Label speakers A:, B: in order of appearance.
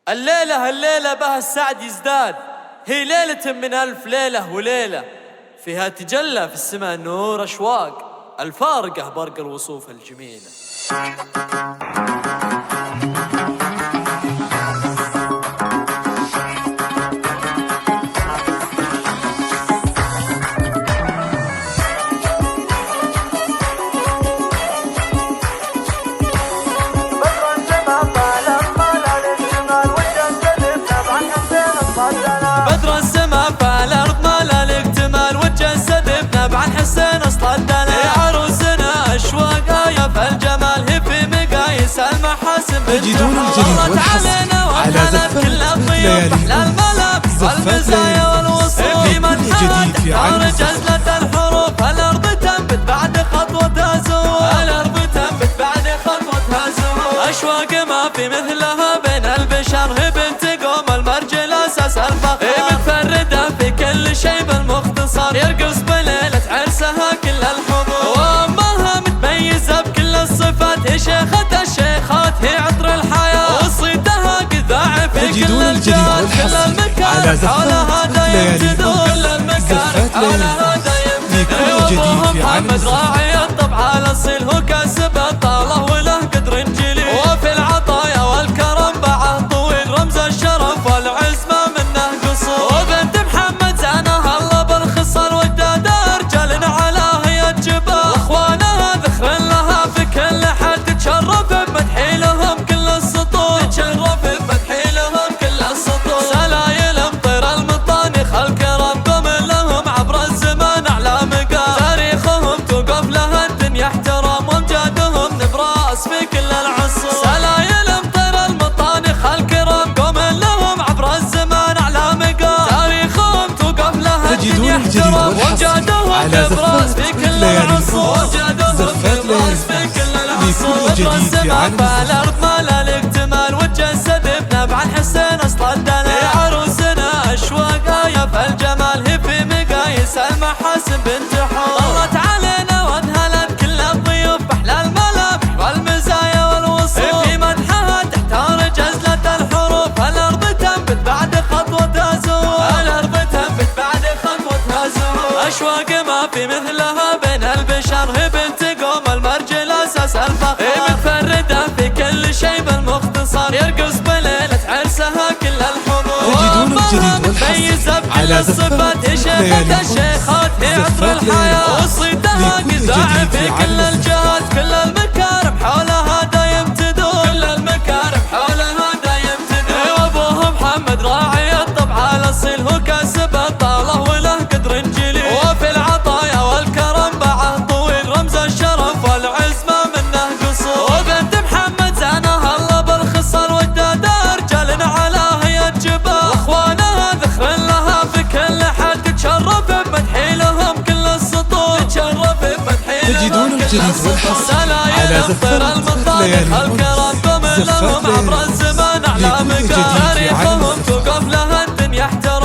A: الليلة بها السعد يزداد، هي ليلة من ألف ليلة وليلة، فيها تجلى في السماء نور أشواق الفارقة برق الوصوف الجميلة. بدر السما فالأرض مالا الاكتمال وتجسد بنبع الحسين أصل الدلال. يا عروسنا أشواقها يا فالجمال هي في مقاييس المحاسن
B: تجدون الجديد والحصري على زفات ليالي
A: الملابس والمزايا والوصول في منحات تحتار جزلة الحروف. الأرض تنبت بعد خطوتها زهور، الأرض تنبت بعد خطوتها زهور. أشواق ما في مثلها بين البشر، هي بنت قوم المرجل أساس الفخر، متفردة في كل شيء بالمختصر، يرقص بليلة عرسها كل الحضور. وأمها متميزة بكل الصفات، هي شيخة الشيخات هي عطر الحياة، وصيتها قذاع في كل الجهات. كل المكان حولها دايم تدور، كل المكان حولها دايم تدور. وأبوها محمد راعي الطبع الأصيل، هو كاسب الطالة وله قدر جليل، وفي العطايا والكرم بعه طويل، رمز الشرف والعز ما منه قصور. وبنت محمد زانها الله بالخصال، ودادها رجال على هي الجبال، واخوانها ذخر لها في كل حال، تتشرف بمدحي لهم كل السطور، تتشرف بمدحي لهم كل السطور. سلايل مطير المطانخ الكرام قوم لهم عبر الزمان اعلى مقام، تاريخهم توقف لها الدنيا احترام، وامجادهم نبراس في كل العصور. سلايل مطير المطانخ الكرام قوم لهم عبر الزمان اعلى مقام، تاريخهم توقف لها الدنيا احترام، وامجادهم نبراس في كل العصور. وامجادهم نبراس في كل العصور. بدر السما فالأرض مالا الاكتمال وتجسد بنبع الحسين أصل الدلال. يا عروسنا أشواقها يا فالجمال هي في مقاييس المحاسن بنت حور. طلت علينا وانهلت كل الضيوف بأحلى الملامح والمزايا والوصول، في مدحها تحتار جزلة الحروف. الأرض تنبت بعد خطوتها زهور، الأرض تنبت بعد خطوتها زهور. أشواق ما في مثلها بين البشر، هي بنت قوم المرجل أساس الفخر، متفردة في كل شيء بالمختصر، يرقص بليلة عرسها كل الحضور.
B: تجدون الجديد
A: متميزة بكل الصفات، هي شيخة الشيخات هي عطر الحياة، وصيتها قذاع في كل الجهات. كل المكارم حولها دايم تدور، كل المكارم حولها دايم تدور. وابوها محمد راعي الطبع الأصيل، هو كاسب الطالة وله قدر جليل، وفي العطايا والكرم بعه طويل، رمز الشرف والعز ما منه قصور. وبنت محمد زانها الله بالخصال، ودادها رجال على هي الجبال، واخوانها ذخر لها في كل حال، تتشرف بمدحي لهم كل السطور، تتشرف بمدحي لهم كل السطور. سلايل مطير المطانخ الكرام قوم لهم عبر الزمان اعلى مقام، تاريخهم توقف لها الدنيا احترام.